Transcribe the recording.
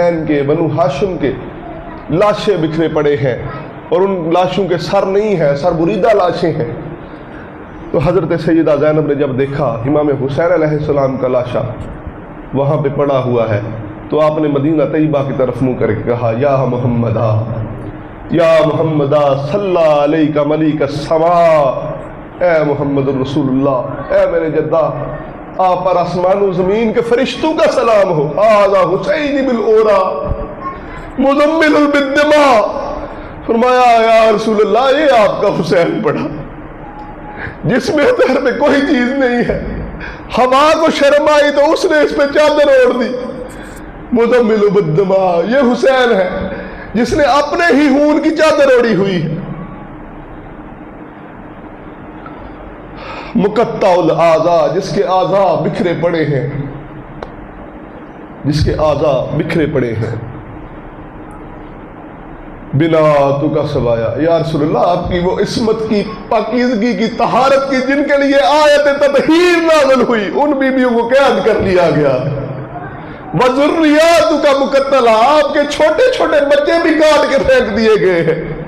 حسین کے، بنو ہاشم کے لاشیں بکھرے پڑے ہیں، اور ان لاشوں کے سر نہیں ہیں، سر بریدہ لاشیں ہیں۔ تو حضرت سیدہ زینب نے جب دیکھا امام حسین علیہ السلام کا لاشا وہاں پہ پڑا ہوا ہے، تو آپ نے مدینہ طیبہ کی طرف منہ کر کے کہا یا محمدہ، یا محمدہ صلی علیک ملیک السماء، اے محمد الرسول اللہ، اے میرے جدہ، آپ پر آسمان و زمین کے فرشتوں کا سلام ہو، ھذا حسین بالعورا مزمل بالدماء۔ فرمایا یا رسول اللہ، یہ آپ کا حسین پڑا جس میں تہر پہ کوئی چیز نہیں ہے، ہوا کو شرم آئی تو اس نے اس پہ چادر اوڑھ دی، مزمل بالدماء، یہ حسین ہے جس نے اپنے ہی خون کی چادر اوڑھی ہوئی ہے، مقطع الاعضاء، جس کے اعضاء بکھرے پڑے ہیں، جس کے اعضاء بکھرے پڑے ہیں، بنا تو کا سوایا۔ یا رسول اللہ، آپ کی وہ عصمت کی، پاکیزگی کی، طہارت کی جن کے لیے آیت تطہیر نازل ہوئی، ان بیویوں کو قید کر لیا گیا۔ وذریات کا مقتلہ، آپ کے چھوٹے چھوٹے بچے بھی کاٹ کے پھینک دیے گئے ہیں۔